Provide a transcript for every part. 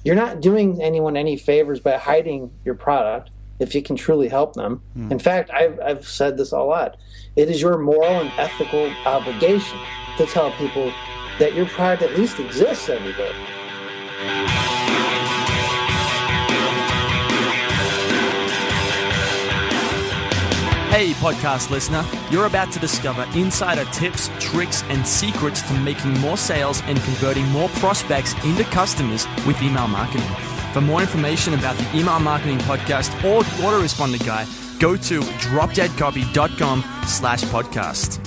you're not doing anyone any favors by hiding your product if you can truly help them. In fact, I've said this a lot. It is your moral and ethical obligation to tell people that your product at least exists every day. Hey, podcast listener, you're about to discover insider tips, tricks, and secrets to making more sales and converting more prospects into customers with email marketing. For more information about the Email Marketing Podcast or the Autoresponder Guy, go to dropdeadcopy.com/podcast.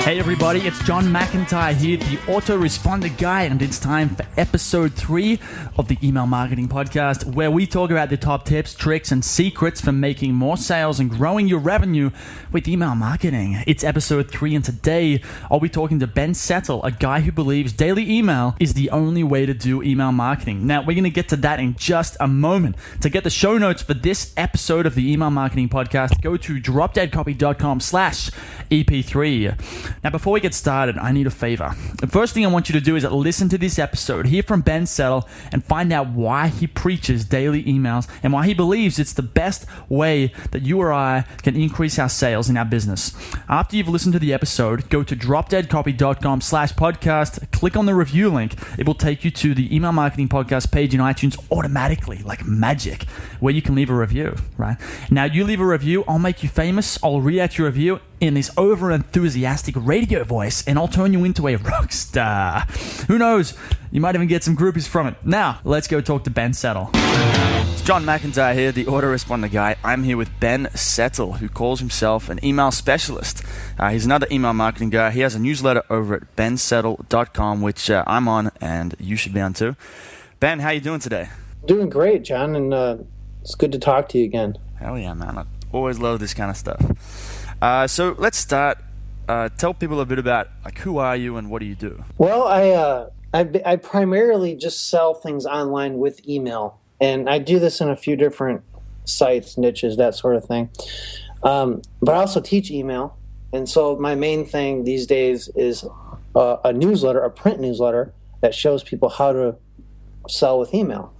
Hey everybody, it's John McIntyre here, the Autoresponder Guy, and it's time for episode 3 of the Email Marketing Podcast, where we talk about the top tips, tricks, and secrets for making more sales and growing your revenue with email marketing. It's episode 3, and today I'll be talking to Ben Settle, a guy who believes daily email is the only way to do email marketing. Now, we're going to get to that in just a moment. To get the show notes for this episode of the Email Marketing Podcast, go to dropdeadcopy.com/EP3. Now, before we get started, I need a favor. The first thing I want you to do is listen to this episode, hear from Ben Settle, and find out why he preaches daily emails and why he believes it's the best way that you or I can increase our sales in our business. After you've listened to the episode, go to dropdeadcopy.com/podcast, click on the review link. It will take you to the Email Marketing Podcast page in iTunes automatically, like magic, where you can leave a review, right? Now, you leave a review, I'll make you famous, I'll read out your review in this over-enthusiastic radio voice, and I'll turn you into a rock star. Who knows? You might even get some groupies from it. Now, let's go talk to Ben Settle. It's John McIntyre here, the Autoresponder Guy. I'm here with Ben Settle, who calls himself an email specialist. He's another email marketing guy. He has a newsletter over at bensettle.com, which I'm on, and you should be on too. Ben, how you doing today? Doing great, John, and it's good to talk to you again. Hell yeah, man. I always love this kind of stuff. So let's start. Tell people a bit about who are you and what do you do? Well, I primarily just sell things online with email, and I do this in a few different sites, niches, that sort of thing. But I also teach email, and so my main thing these days is a newsletter, a print newsletter that shows people how to sell with email.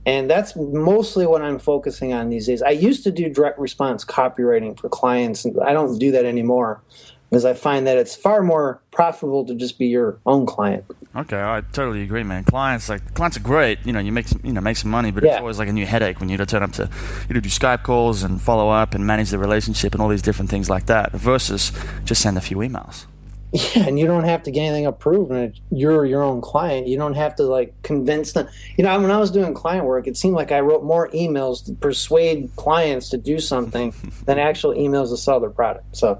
And that's mostly what I'm focusing on these days. I used to do direct response copywriting for clients, and I don't do that anymore because I find that it's far more profitable to just be your own client. Okay, I totally agree, man. Clients are great. You make some money, but it's always like a new headache when you turn up to do Skype calls and follow up and manage the relationship and all these different things like that. Versus just send a few emails. Yeah, and you don't have to get anything approved when you're your own client. You don't have to convince them. When I was doing client work, it seemed like I wrote more emails to persuade clients to do something than actual emails to sell their product. So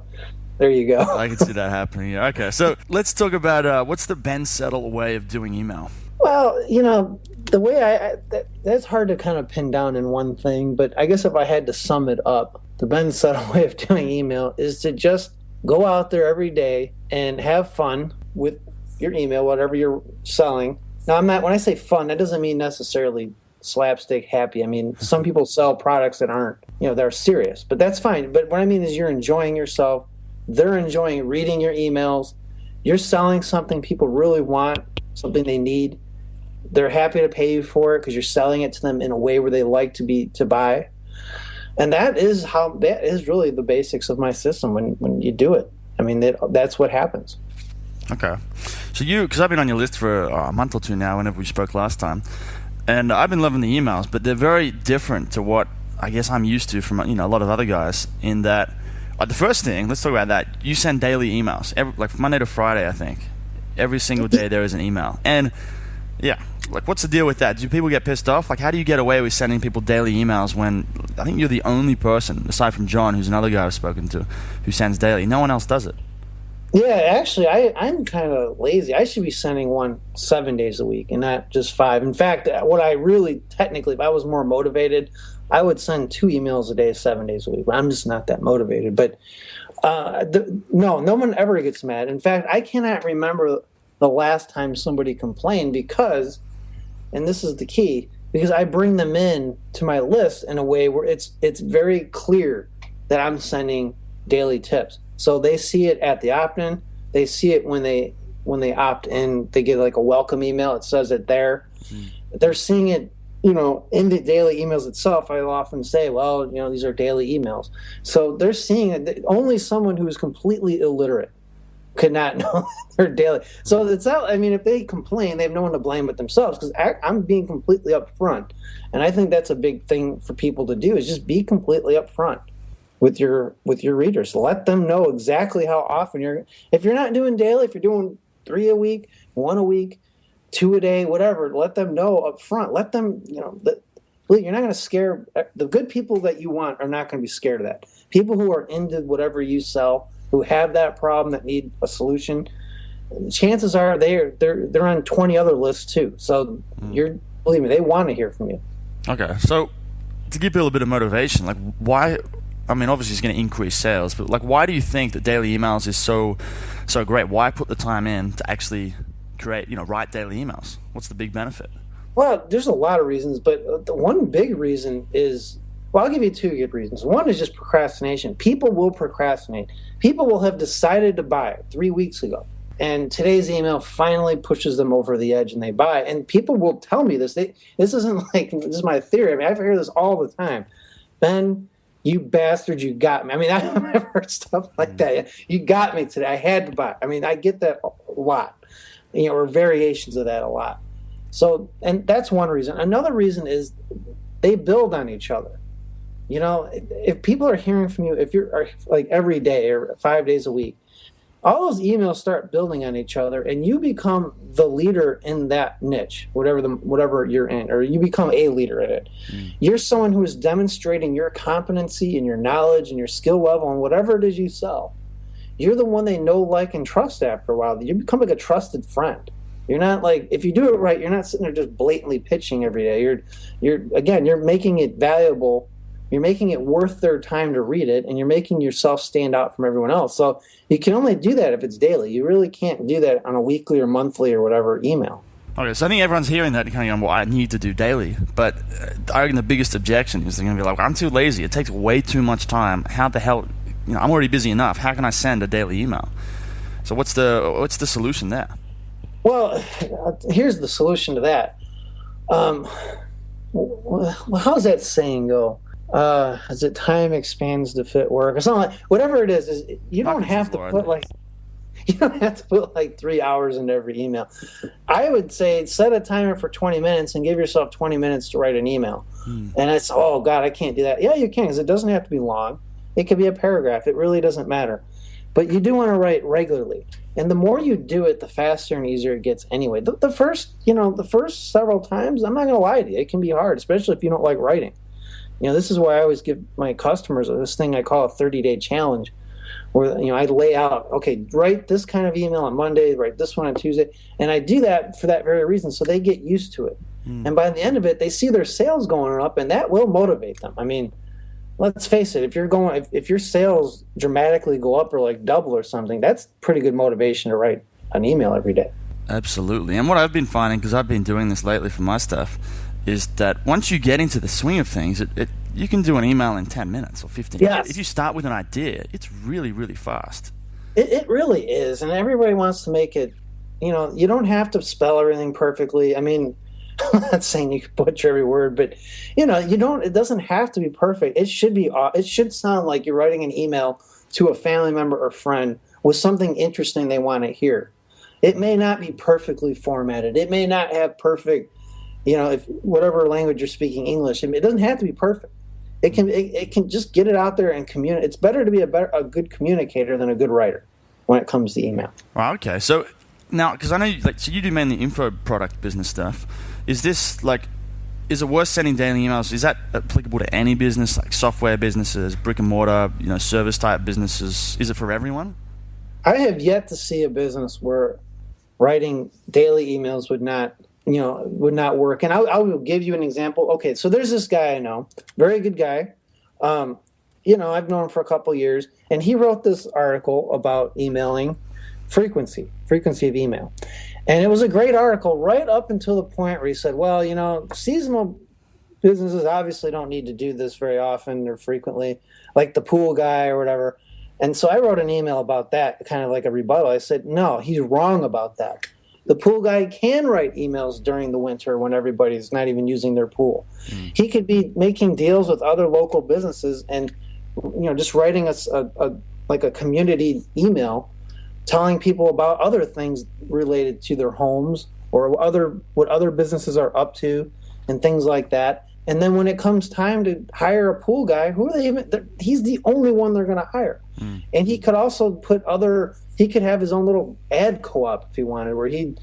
there you go. I can see that happening. Yeah. Okay, so let's talk about what's the Ben Settle way of doing email? Well, the way that's hard to kind of pin down in one thing, but I guess if I had to sum it up, the Ben Settle way of doing email is to just go out there every day and have fun with your email, whatever you're selling. Now, when I say fun, that doesn't mean necessarily slapstick happy. I mean, some people sell products that aren't, they're serious, but that's fine. But what I mean is you're enjoying yourself. They're enjoying reading your emails. You're selling something people really want, something they need. They're happy to pay you for it because you're selling it to them in a way where they like to buy. And that is really the basics of my system when you do it. I mean, that's what happens. Okay. So because I've been on your list for a month or two now, whenever we spoke last time, and I've been loving the emails, but they're very different to what I guess I'm used to from a lot of other guys in that the first thing, let's talk about that. You send daily emails, from Monday to Friday, I think. Every single day there is an email. And yeah, what's the deal with that? Do people get pissed off? How do you get away with sending people daily emails when I think you're the only person, aside from John, who's another guy I've spoken to, who sends daily? No one else does it. Yeah, actually, I'm kind of lazy. I should be sending one 7 days a week and not just 5. In fact, what I really, technically, if I was more motivated, I would send 2 emails a day, 7 days a week. But I'm just not that motivated. But no one ever gets mad. In fact, I cannot remember the last time somebody complained because, and this is the key, because I bring them in to my list in a way where it's very clear that I'm sending daily tips. So they see it at the opt-in, they see it when they when they opt in, they get like a welcome email. It says it there. They're seeing it, in the daily emails itself. I'll often say, well, these are daily emails. So they're seeing it. Only someone who is completely illiterate could not know they're daily. So it's out. I mean, if they complain, they have no one to blame but themselves, because I'm being completely upfront. And I think that's a big thing for people to do, is just be completely upfront with your readers. Let them know exactly how often if you're not doing daily, if you're doing 3 a week, 1 a week, 2 a day, whatever, let them know up front. Let them, that you're not going to scare the good people that you want are not going to be scared of that. People who are into whatever you sell, who have that problem, that need a solution, chances are they're on 20 other lists too. So believe me, they want to hear from you. Okay, so to give people a bit of motivation, like why? I mean, obviously it's going to increase sales, but like, why do you think that daily emails is so great? Why put the time in to actually write daily emails? What's the big benefit? Well, there's a lot of reasons, but the one big reason is, well, I'll give you 2 good reasons. One is just procrastination. People will procrastinate. People will have decided to buy it 3 weeks ago, and today's email finally pushes them over the edge and they buy. And people will tell me this. This isn't like, this is my theory. I mean, I hear this all the time. Ben, you bastard, you got me. I mean, I've heard stuff like that. You got me today. I had to buy. I mean, I get that a lot, or variations of that a lot. So, and that's one reason. Another reason is they build on each other. If people are hearing from you, if you're like every day or 5 days a week, all those emails start building on each other, and you become the leader in that niche, whatever you're in, or you become a leader in it. You're someone who is demonstrating your competency and your knowledge and your skill level and whatever it is you sell. You're the one they know, like, and trust after a while. You become like a trusted friend. You're not like, if you do it right, you're not sitting there just blatantly pitching every day. You're making it valuable. You're making it worth their time to read it, and you're making yourself stand out from everyone else. So you can only do that if it's daily. You really can't do that on a weekly or monthly or whatever email. Okay, so I think everyone's hearing that and kind of going, well, I need to do daily. But I reckon the biggest objection is they're going to be like, I'm too lazy. It takes way too much time. How the hell, I'm already busy enough. How can I send a daily email? So what's the solution there? Well, here's the solution to that. Well, how's that saying go? Is it time expands to fit work or something like, whatever it is you don't have to put like 3 hours into every email. I would say set a timer for 20 minutes and give yourself 20 minutes to write an email. And it's, oh God, I can't do that. Yeah, you can, because it doesn't have to be long. It could be a paragraph. It really doesn't matter. But you do want to write regularly. And the more you do it, the faster and easier it gets anyway. The first several times, I'm not going to lie to you, it can be hard, especially if you don't like writing. This is why I always give my customers this thing I call a 30-day challenge, where I lay out, okay, write this kind of email on Monday, write this one on Tuesday, and I do that for that very reason, so they get used to it. And by the end of it, they see their sales going up, and that will motivate them. I mean, let's face it, if your sales dramatically go up or like double or something, that's pretty good motivation to write an email every day. Absolutely. And what I've been finding, because I've been doing this lately for my stuff, is that once you get into the swing of things, you can do an email in 10 minutes or 15. Yes. If you start with an idea, it's really, really fast. It really is, and everybody wants to make it, you don't have to spell everything perfectly. I mean, I'm not saying you can butcher every word, but, it doesn't have to be perfect. It should sound like you're writing an email to a family member or friend with something interesting they want to hear. It may not be perfectly formatted. It may not have perfect, if whatever language you're speaking, English, it doesn't have to be perfect. It can just get it out there and communicate. It's better to be a good communicator than a good writer when it comes to email. Well, okay. So now, because I know so you do mainly info product business stuff. Is it worth sending daily emails? Is that applicable to any business, like software businesses, brick and mortar, service type businesses? Is it for everyone? I have yet to see a business where writing daily emails would not work. And I will give you an example. Okay, so there's this guy I know, very good guy. I've known him for a couple years, and he wrote this article about emailing frequency of email. And it was a great article right up until the point where he said, well, seasonal businesses obviously don't need to do this very often or frequently, like the pool guy or whatever. And so I wrote an email about that, kind of like a rebuttal. I said, no, he's wrong about that. The pool guy can write emails during the winter when everybody's not even using their pool. He could be making deals with other local businesses and, just writing us like a community email telling people about other things related to their homes or what other businesses are up to and things like that. And then when it comes time to hire a pool guy, who are they even? He's the only one they're going to hire. And he could also he could have his own little ad co-op if he wanted, where he'd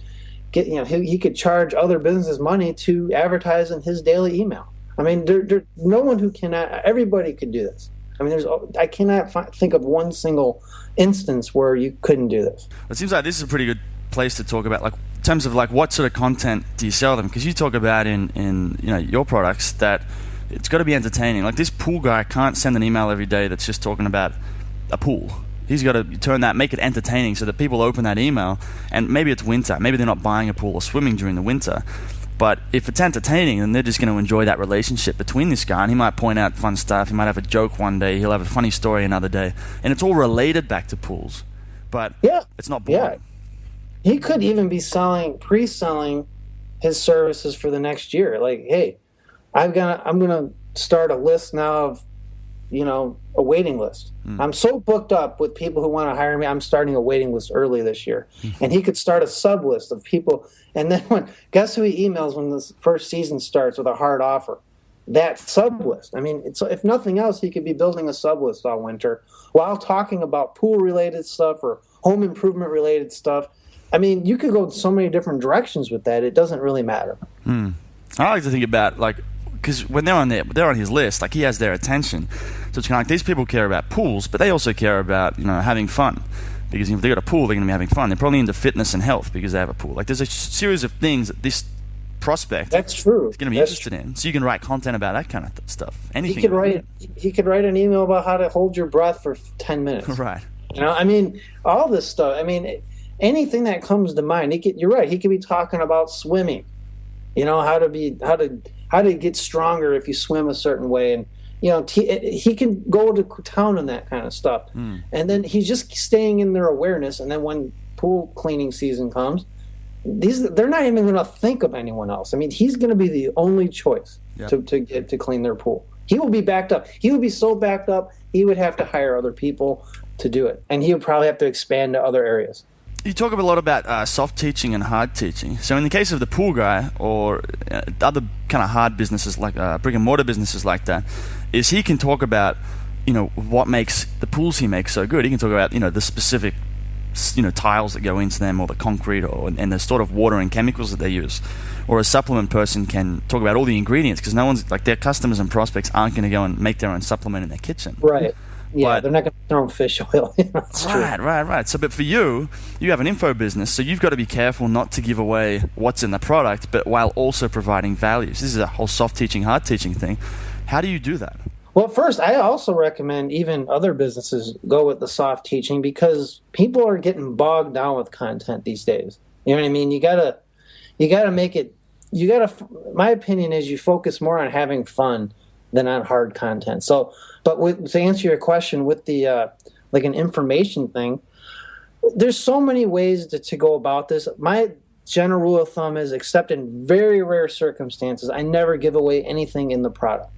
get, he could charge other businesses money to advertise in his daily email. I mean, there's no one who cannot. Everybody could do this. I mean, I cannot think of one single instance where you couldn't do this. It seems like this is a pretty good place to talk about, like, in terms of like what sort of content do you sell them? Because you talk about in your products that it's got to be entertaining. Like, this pool guy can't send an email every day that's just talking about a pool. He's got to make it entertaining so that people open that email, and maybe it's winter, maybe they're not buying a pool or swimming during the winter. But if it's entertaining, then they're just going to enjoy that relationship between this guy, and he might point out fun stuff. He might have a joke one day. He'll have a funny story another day. And it's all related back to pools. But it's not boring. Yeah. He could even be pre-selling his services for the next year. Like, hey, I'm gonna start a list now of, a waiting list. I'm so booked up with people who want to hire me. I'm starting a waiting list early this year. And he could start a sub list of people. And then guess who he emails when this first season starts with a hard offer? That sub list. I mean, if nothing else, he could be building a sub list all winter while talking about pool related stuff or home improvement related stuff. I mean, you could go so many different directions with that. It doesn't really matter. I like to think about, like, because when they're on his list, like, he has their attention. So it's kind of like these people care about pools, but they also care about, having fun. Because if they've got a pool, they're going to be having fun. They're probably into fitness and health because they have a pool. Like, there's a series of things that this prospect is going to be interested in. So you can write content about that kind of stuff. Anything. He could write an email about how to hold your breath for 10 minutes. Right. I mean, all this stuff. I mean, anything that comes to mind. You're right. He could be talking about swimming. How to get stronger if you swim a certain way, and he can go to town on that kind of stuff. And then he's just staying in their awareness. And then when pool cleaning season comes, they're not even going to think of anyone else. I mean, he's going to be the only choice to clean their pool. He will be backed up. He would be so backed up, he would have to hire other people to do it, and he would probably have to expand to other areas. You talk a lot about soft teaching and hard teaching. So in the case of the pool guy or other kind of hard businesses like brick and mortar businesses like that, is he can talk about what makes the pools he makes so good. He can talk about the specific tiles that go into them, or the concrete, and the sort of water and chemicals that they use. Or a supplement person can talk about all the ingredients, because no one's, like, their customers and prospects aren't going to go and make their own supplement in their kitchen. Right. Yeah, they're not going to throw in fish oil. Right. So, but for you have an info business, so you've got to be careful not to give away what's in the product, but while also providing value. So this is a whole soft teaching, hard teaching thing. How do you do that? Well, first, I also recommend even other businesses go with the soft teaching, because people are getting bogged down with content these days. You know what I mean? You gotta make it. My opinion is you focus more on having fun than on hard content. So, to answer your question with the like an information thing, there's so many ways to go about this. My general rule of thumb is, except in very rare circumstances, I never give away anything in the product.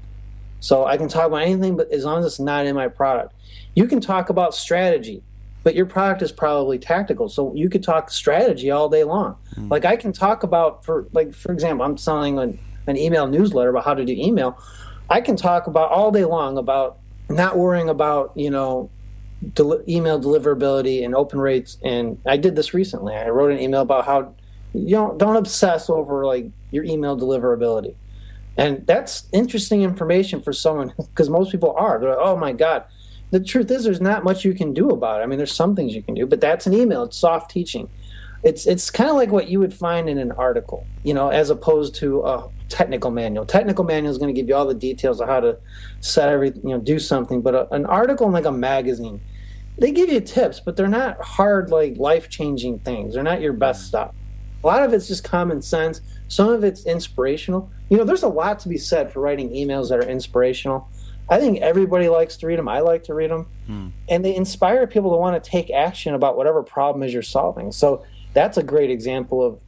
So I can talk about anything, but as long as it's not in my product. You can talk about strategy, but your product is probably tactical. So you could talk strategy all day long. Like, I can talk about, for example, I'm selling an email newsletter about how to do email. I can talk about all day long about not worrying about, email deliverability and open rates. And I did this recently. I wrote an email about how don't obsess over, like, your email deliverability. And that's interesting information for someone, because most people are. They're like, oh, my God. The truth is, there's not much you can do about it. I mean, there's some things you can do, but that's an email. It's soft teaching. It's kind of like what you would find in an article, as opposed to a technical manual. Technical manual is going to give you all the details of how to set everything, do something. But an article in, like, a magazine, they give you tips, but they're not hard, like, life-changing things. They're not your best stuff. A lot of it's just common sense. Some of it's inspirational. There's a lot to be said for writing emails that are inspirational. I think everybody likes to read them. I like to read them. And they inspire people to want to take action about whatever problem is you're solving. So that's a great example of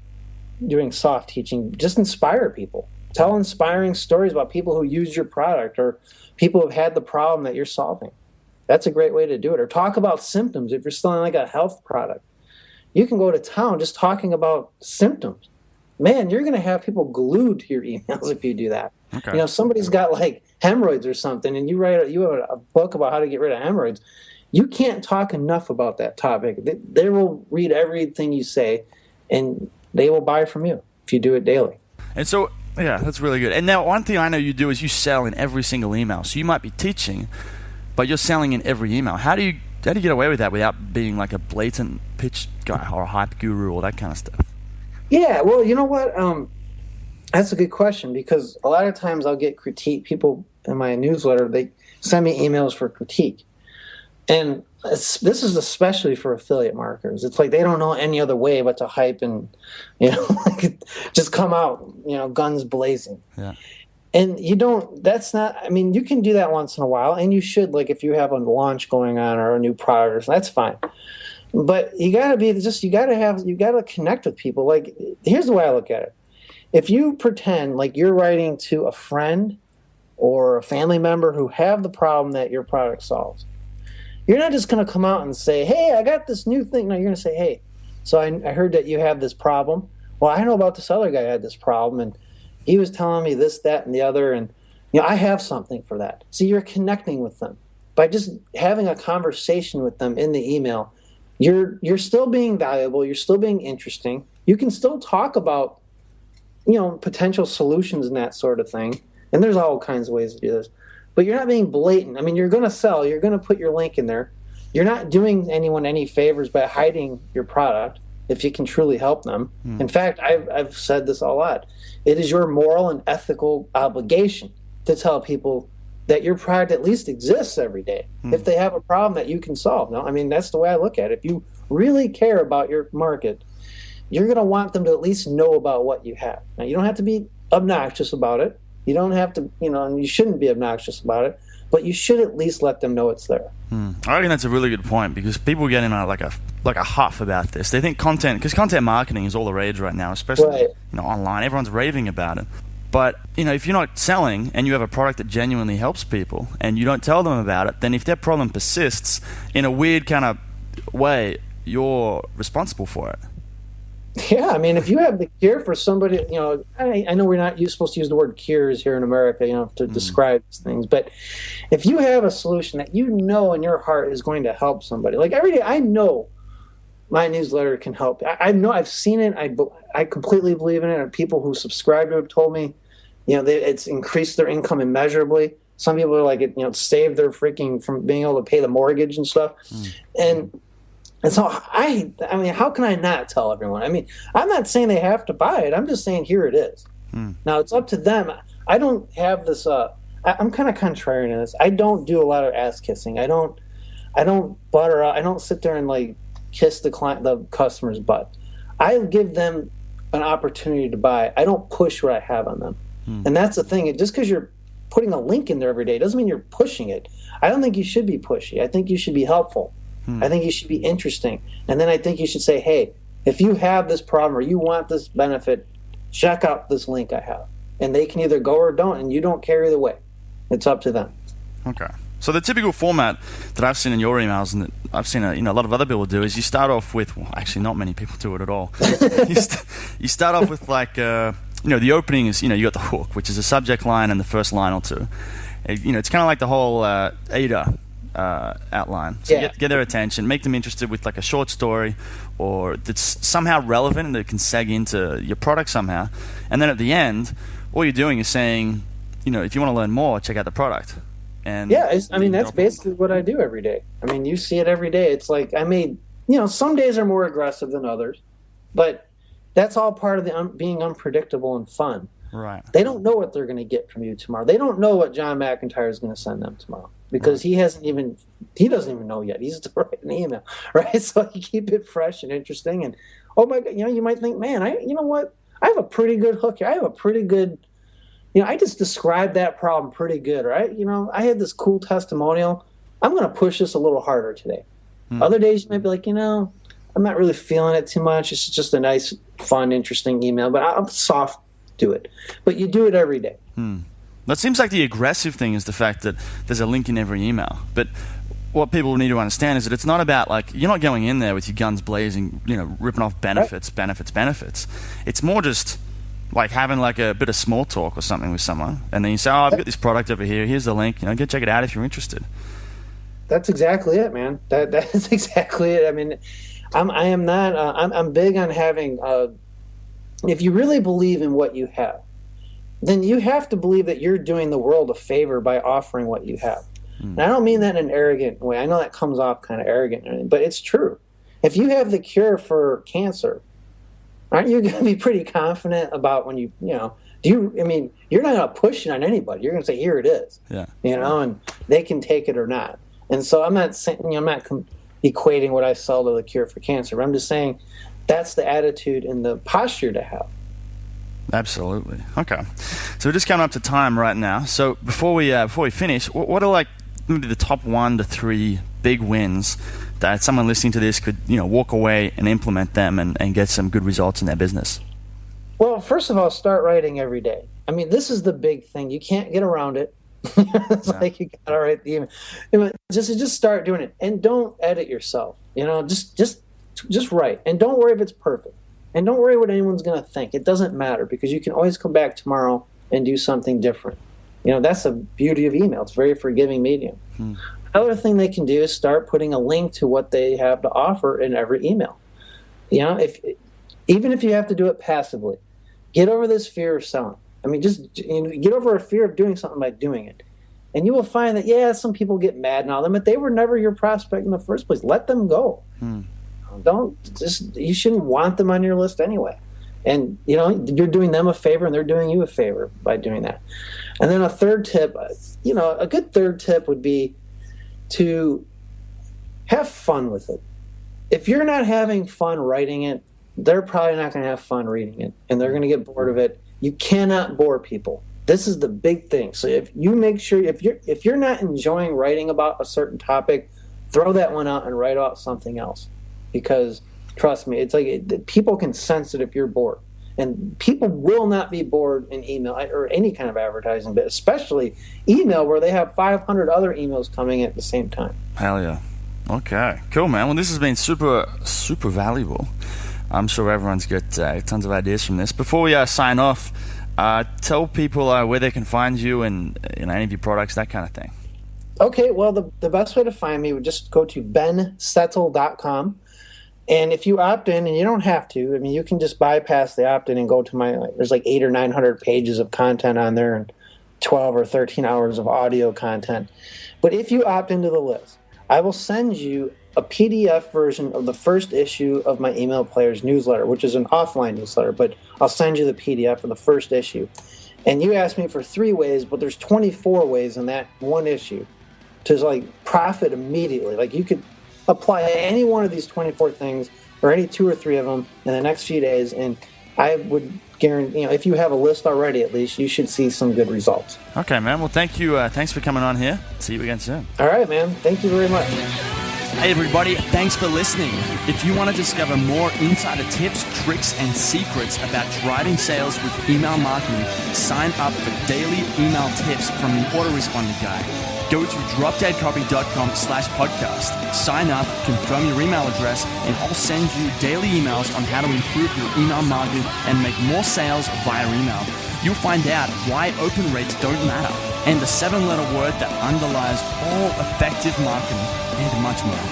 doing soft teaching. Just inspire people. Tell inspiring stories about people who use your product or people who have had the problem that you're solving. That's a great way to do it. Or talk about symptoms. If you're selling like a health product, you can go to town just talking about symptoms. Man, you're going to have people glued to your emails if you do that. Okay. You know, somebody's got like hemorrhoids or something, and you have a book about how to get rid of hemorrhoids. You can't talk enough about that topic. They will read everything you say, and they will buy from you if you do it daily. And so, yeah, that's really good. And now one thing I know you do is you sell in every single email. So you might be teaching, but you're selling in every email. How do you get away with that without being like a blatant pitch guy or a hype guru or that kind of stuff? Yeah, well, you know what? That's a good question, because a lot of times I'll get critique. People in my newsletter, they send me emails for critique. And this is especially for affiliate marketers. It's like they don't know any other way but to hype and, just come out, guns blazing. Yeah. And you can do that once in a while, and you should, like if you have a launch going on or a new product, that's fine. But you got to connect with people. Like, here's the way I look at it. If you pretend like you're writing to a friend or a family member who have the problem that your product solves, you're not just going to come out and say, hey, I got this new thing. No, you're going to say, hey, so I heard that you have this problem. Well, I know about this other guy who had this problem, and he was telling me this, that, and the other, and I have something for that. So you're connecting with them. By just having a conversation with them in the email, you're still being valuable, you're still being interesting. You can still talk about potential solutions and that sort of thing. And there's all kinds of ways to do this. But you're not being blatant. I mean, you're going to sell. You're going to put your link in there. You're not doing anyone any favors by hiding your product if you can truly help them. In fact, I've said this a lot. It is your moral and ethical obligation to tell people that your product at least exists every day if they have a problem that you can solve. No, I mean, that's the way I look at it. If you really care about your market, you're going to want them to at least know about what you have. Now, you don't have to be obnoxious about it. You don't have to, and you shouldn't be obnoxious about it, but you should at least let them know it's there. I reckon that's a really good point, because people get in like a huff about this. They think because content marketing is all the rage right now, especially online. Everyone's raving about it. But if you're not selling and you have a product that genuinely helps people and you don't tell them about it, then if their problem persists in a weird kind of way, you're responsible for it. Yeah, I mean, if you have the cure for somebody, I know we're not supposed to use the word cures here in America, to describe these things, but if you have a solution that in your heart is going to help somebody, like every day, I know my newsletter can help. I know, I've seen it. I completely believe in it. And people who subscribe to it have told me, it's increased their income immeasurably. Some people are like, it saved their freaking from being able to pay the mortgage and stuff. And so I mean, how can I not tell everyone? I mean, I'm not saying they have to buy it. I'm just saying here it is. Now it's up to them. I don't have this. I'm kind of contrarian in this. I don't do a lot of ass kissing. I don't butter up. I don't sit there and like kiss the customer's butt. I give them an opportunity to buy. I don't push what I have on them. And that's the thing. Just because you're putting a link in there every day doesn't mean you're pushing it. I don't think you should be pushy. I think you should be helpful. I think you should be interesting. And then I think you should say, hey, if you have this problem or you want this benefit, check out this link I have. And they can either go or don't, and you don't care either way. It's up to them. Okay. So the typical format that I've seen in your emails, and that I've seen a lot of other people do, is you start off with, well, actually not many people do it at all. You start off with like, the opening is, you got the hook, which is a subject line and the first line or two. It's kind of like the whole ADA outline. So get their attention, make them interested with like a short story or that's somehow relevant and that can seg into your product somehow. And then at the end, all you're doing is saying, if you want to learn more, check out the product. And that's basically what I do every day. I mean, you see it every day. It's like some days are more aggressive than others, but that's all part of the being unpredictable and fun. Right. They don't know what they're going to get from you tomorrow. They don't know what John McIntyre is going to send them tomorrow because he doesn't even know yet. He's just writing an email, right? So you keep it fresh and interesting. And oh my God, you might think, man, you know what? I have a pretty good hook here. I have a pretty good I just described that problem pretty good, right? I had this cool testimonial. I'm going to push this a little harder today. Other days you might be like, I'm not really feeling it too much. It's just a nice, fun, interesting email, but I'll soft do it. But you do it every day. That seems like the aggressive thing is the fact that there's a link in every email. But what people need to understand is that it's not about you're not going in there with your guns blazing, ripping off benefits. It's more just having a bit of small talk or something with someone, and then you say, "Oh, I've got this product over here. Here's the link. Go check it out if you're interested." That's exactly it, man. That's exactly it. I mean, I'm big on having. If you really believe in what you have, then you have to believe that you're doing the world a favor by offering what you have. And I don't mean that in an arrogant way. I know that comes off kind of arrogant, but it's true. If you have the cure for cancer, aren't you going to be pretty confident about when you're not going to push it on anybody. You're going to say, here it is. Yeah. And they can take it or not. And so I'm not saying, I'm not equating what I sell to the cure for cancer, but I'm just saying that's the attitude and the posture to have. Absolutely. Okay. So we're just coming up to time right now. So before we finish, what are maybe the top 1 to 3 big wins that someone listening to this could walk away and implement them and get some good results in their business? Well, first of all, start writing every day. I mean, this is the big thing. You can't get around it. It's like you gotta write the email. Just start doing it, and don't edit yourself. Just write, and don't worry if it's perfect, and don't worry what anyone's gonna think. It doesn't matter, because you can always come back tomorrow and do something different. That's the beauty of email. It's a very forgiving medium. Another thing they can do is start putting a link to what they have to offer in every email. Even if you have to do it passively, get over this fear of selling. I mean, just get over a fear of doing something by doing it. And you will find that, some people get mad and all that, but they were never your prospect in the first place. Let them go. You shouldn't want them on your list anyway. And, you're doing them a favor and they're doing you a favor by doing that. And then a third tip, a good third tip would be to have fun with it. If you're not having fun writing it, they're probably not going to have fun reading it, and they're going to get bored of it. You cannot bore people. This is the big thing. So if you make sure, if you're not enjoying writing about a certain topic, throw that one out and write out something else. Because trust me, it's people can sense it if you're bored. And people will not be bored in email or any kind of advertising, but especially email, where they have 500 other emails coming in at the same time. Hell yeah. Okay, cool, man. Well, this has been super, super valuable. I'm sure everyone's got tons of ideas from this. Before we sign off, tell people where they can find you and any of your products, that kind of thing. Okay, well, the best way to find me would just go to bensettle.com. And if you opt in, and you don't have to, you can just bypass the opt-in and go to there's 800 or 900 pages of content on there and 12 or 13 hours of audio content. But if you opt into the list, I will send you a PDF version of the first issue of my Email Players newsletter, which is an offline newsletter, but I'll send you the PDF of the first issue. And you asked me for 3 ways, but there's 24 ways in that one issue to profit immediately. You could apply any one of these 24 things or any 2 or 3 of them in the next few days, and I would guarantee, if you have a list already, at least you should see some good results. Okay, man. Well, thank you. Thanks for coming on here. See you again soon. All right, man. Thank you very much. Hey everybody, thanks for listening. If you want to discover more insider tips, tricks, and secrets about driving sales with email marketing, sign up for daily email tips from the autoresponder guy. Go to dropdeadcopy.com/podcast. Sign up, confirm your email address, and I'll send you daily emails on how to improve your email marketing and make more sales via email. You'll find out why open rates don't matter, and the 7-letter word that underlies all effective marketing, and much more.